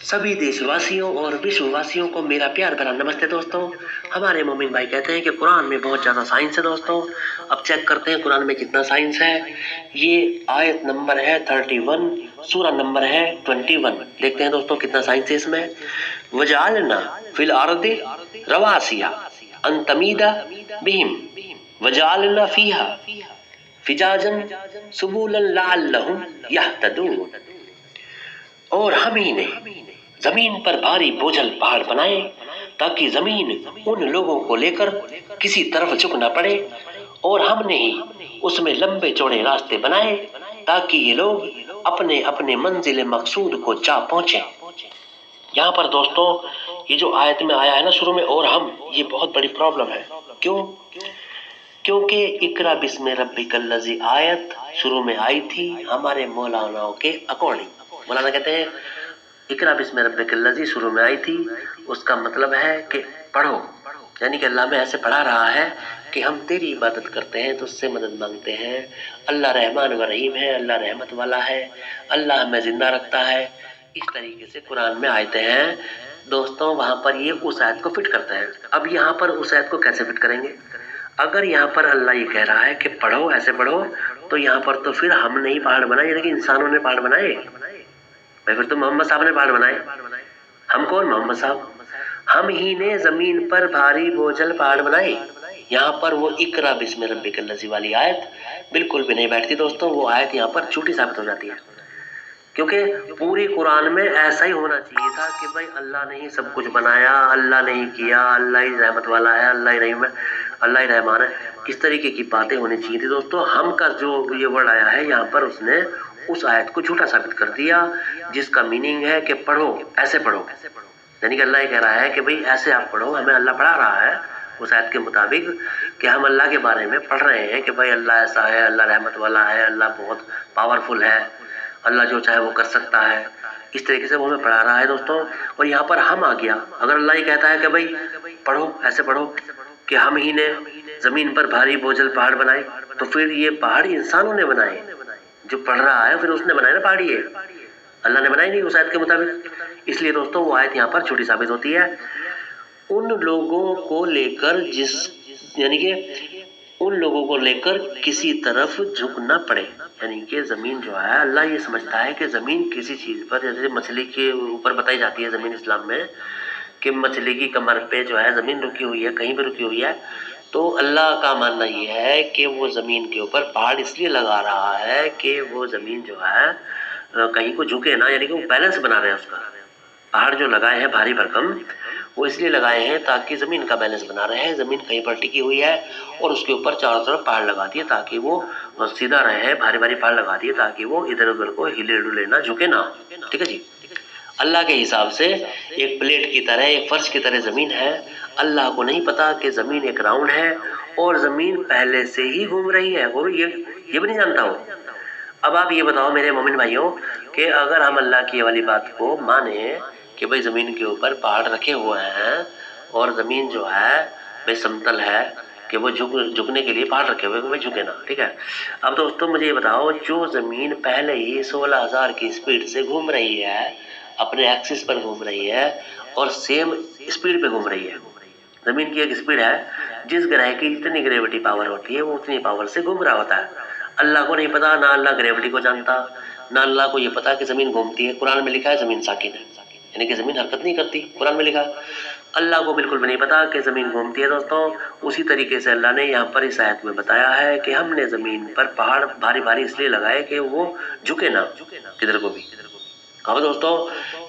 सभी देशवासियों और विश्ववासियों को मेरा प्यार भरा नमस्ते दोस्तों। हमारे मोमिन भाई कहते हैं कि कुरान में बहुत ज़्यादा साइंस है दोस्तों। अब चेक करते हैं कुरान में कितना साइंस है। ये आयत नंबर है 31, सूरा नंबर है 21। देखते हैं दोस्तों कितना साइंस है इसमें। वजालना फिल अर्दि रवासिया अन तमीदा बिहिम वजालना फीहा फिजाजन सुबुलन लअल्लहुम यहतदून। और हम ही ने जमीन पर भारी बोझल पहाड़ बनाए ताकि जमीन उन लोगों को लेकर किसी तरफ झुक न पड़े, और हमने ही उसमें लंबे चौड़े रास्ते बनाए ताकि ये लोग अपने अपने मंजिल मकसूद को जा पहुंचे। यहाँ पर दोस्तों ये जो आयत में आया है ना शुरू में और हम, ये बहुत बड़ी प्रॉब्लम है। क्यों? क्योंकि इकरा बिस्मि रब्बिकल लज़ी आयत शुरू में आई थी हमारे मौलानाओं के अकॉर्डिंग। मौलाना कहते हैं इकरा बिस्मि रब्बिकल लज़ी शुरू में आई थी, उसका मतलब है कि पढ़ो, यानी कि अल्लाह में ऐसे पढ़ा रहा है कि हम तेरी इबादत करते हैं तो उससे मदद मांगते हैं। अल्लाह रहमान व रहीम है, अल्लाह रहमत वाला है, अल्लाह हमें जिंदा रखता है। इस तरीके से कुरान में आयतें हैं दोस्तों। वहां पर ये उस आयत को फिट करते हैं। अब यहाँ पर उस आयत को कैसे फिट करेंगे? अगर यहाँ पर अल्लाह ये कह रहा है कि पढ़ो, ऐसे पढ़ो, तो यहाँ पर तो फिर हमने ही पहाड़ बनाए, यानी कि इंसानों ने पहाड़ बनाए। भाई फिर तो मोहम्मद साहब ने पहाड़ बनाए। हम कौन? मोहम्मद साहब। हम ही ने जमीन पर भारी बोझल पहाड़ बनाए। यहाँ पर वो इकरा बिस्मि रब्बिकल लज़ी वाली आयत बिल्कुल भी नहीं बैठती दोस्तों। वो आयत यहाँ पर झूठी साबित हो जाती है, क्योंकि पूरी कुरान में ऐसा ही होना चाहिए था कि भाई अल्लाह ने ही सब कुछ बनाया, अल्लाह ने ही किया, अल्लाह ही रहमत वाला है, अल्लाह ही रहीम है, अल्लाह ही रहमान है। इस तरीके की बातें होनी चाहिए थी दोस्तों। हम का जो ये वर्ड आया है यहाँ पर, उसने उस आयत को झूठा साबित कर दिया, जिसका मीनिंग है कि पढ़ो, ऐसे पढ़ो। यानी कि अल्लाह ये कह रहा है कि भाई ऐसे आप पढ़ो, हमें अल्लाह पढ़ा रहा है उस आयत के मुताबिक कि हम अल्लाह के बारे में पढ़ रहे हैं कि भाई अल्लाह ऐसा है, अल्लाह रहमत वाला है, अल्लाह बहुत पावरफुल है, अल्लाह जो चाहे वो कर सकता है। इस तरीके से वो हमें पढ़ा रहा है दोस्तों। और यहाँ पर हम आ गया। अगर अल्लाह ये कहता है कि भाई पढ़ो, ऐसे पढ़ो कि हम ही ने जमीन पर भारी बोझल पहाड़ बनाए, तो फिर ये पहाड़ इंसानों ने बनाए। जो पढ़ रहा है फिर उसने बनाए ना पहाड़, ये अल्लाह ने बनाई नहीं उस आयत के मुताबिक। इसलिए दोस्तों वो आयत यहाँ पर झूठी साबित होती है। उन लोगों को लेकर यानी कि उन लोगों को लेकर किसी तरफ झुकना पड़े, यानी कि जमीन जो है, अल्लाह ये समझता है कि जमीन किसी चीज पर, जैसे मछली के ऊपर बताई जाती है जमीन इस्लाम में कि मछली की कमर पे जो है जमीन रुकी हुई है, कहीं भी रुकी हुई है, तो अल्लाह का मानना ये है कि वो जमीन के ऊपर पहाड़ इसलिए लगा रहा है कि वो जमीन जो है कहीं को झुके ना, यानी कि वो बैलेंस बना रहे हैं उसका। पहाड़ जो लगाए हैं भारी भरकम, वो इसलिए लगाए हैं ताकि जमीन का बैलेंस बना रहे। जमीन कहीं पर टिकी हुई है और उसके ऊपर चारों तरफ पहाड़ लगा दिए ताकि वो सीधा रहे। भारी भारी पहाड़ लगा दिए ताकि वो इधर उधर को हिले डुले ना, झुके ना। ठीक है जी। अल्लाह के हिसाब से एक प्लेट की तरह, एक फर्श की तरह जमीन है। अल्लाह को नहीं पता कि जमीन एक राउंड है और जमीन पहले से ही घूम रही है, वो ये भी नहीं जानता हो। अब आप ये बताओ मेरे मोमिन भाइयों कि अगर हम अल्लाह की ये वाली बात को माने कि भाई जमीन के ऊपर पहाड़ रखे हुए हैं और जमीन जो है भाई समतल है, कि वो झुकने के लिए पहाड़ रखे हुए, भाई झुके ना। ठीक है। अब दोस्तों मुझे ये बताओ, जो जमीन पहले ही 16,000 की स्पीड से घूम रही है, अपने एक्सिस पर घूम रही है और सेम स्पीड पे घूम रही है, जमीन की एक स्पीड है, जिस ग्रह की जितनी ग्रेविटी पावर होती है वो उतनी पावर से घूम रहा होता है। अल्लाह को नहीं पता, ना अल्लाह ग्रेविटी को जानता, ना अल्लाह को ये पता कि जमीन घूमती है। कुरान में लिखा है जमीन साकिन है, यानी कि जमीन हरकत नहीं करती, कुरान में लिखा। अल्लाह को बिल्कुल भी नहीं पता कि जमीन घूमती है दोस्तों। उसी तरीके से अल्लाह ने यहाँ पर इस आयत में बताया है कि हमने जमीन पर पहाड़ भारी भारी इसलिए लगाए कि वो झुके ना किधर को भी। अब दोस्तों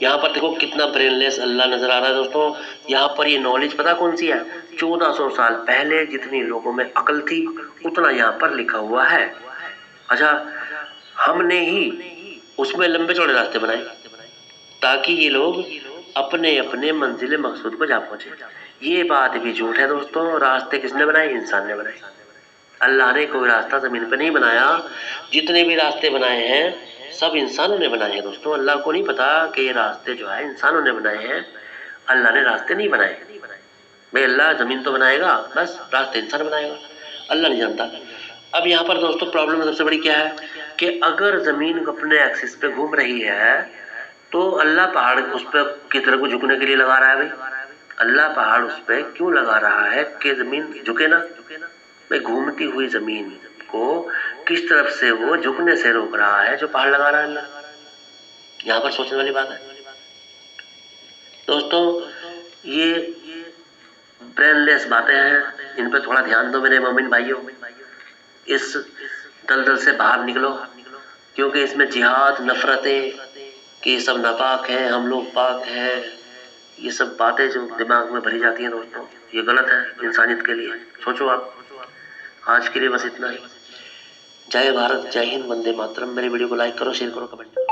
यहाँ पर देखो कितना ब्रेनलेस अल्लाह नजर आ रहा है दोस्तों। यहाँ पर ये नॉलेज पता कौन सी है? 1400 साल पहले जितनी लोगों में अकल थी उतना यहाँ पर लिखा हुआ है। अच्छा, हमने ही उसमें लंबे चौड़े रास्ते बनाए ताकि ये लोग अपने अपने मंजिल मकसूद को जा पहुंचे। ये बात भी झूठ है दोस्तों। रास्ते किसने बनाए? इंसान ने बनाए। अल्लाह ने कोई रास्ता जमीन पे नहीं बनाया। जितने भी रास्ते बनाए हैं सब इंसानों ने बनाए हैं दोस्तों। अल्लाह को नहीं पता कि ये रास्ते जो है इंसानों ने बनाए हैं, अल्लाह ने रास्ते नहीं बनाए। भाई अल्लाह जमीन तो बनाएगा, बस रास्ते इंसान बनाएगा, अल्लाह नहीं जानता। अब यहाँ पर दोस्तों प्रॉब्लम सबसे बड़ी क्या है कि अगर जमीन अपने एक्सिस पे घूम रही है تو اللہ پہاڑ اس پہ کی طرف کو جھکنے کے لیے لگا رہا ہے بھائی. اللہ پہاڑ اس پہ کیوں لگا رہا ہے کہ زمین جھکے نا. بھائی گھومتی ہوئی زمین کو کس طرف سے وہ جھکنے سے روک رہا ہے جو پہاڑ لگا رہا ہے اللہ. یہاں پر سوچنے والی بات ہے دوستوں. یہ برین لیس باتیں ہیں, ان پہ تھوڑا دھیان دو میرے مومن بھائیوں. اس دلدل سے باہر نکلو, کیونکہ اس میں جہاد, نفرتیں کہ یہ سب ناپاک ہیں, ہم لوگ پاک ہیں, یہ سب باتیں جو دماغ میں بھری جاتی ہیں دوستوں, یہ غلط ہے انسانیت کے لیے. سوچو آپ. آج کے لیے بس اتنا ہی. جے بھارت, جے ہند, وندے ماترم. میری ویڈیو کو لائک کرو, شیئر کرو, کمنٹ کرو.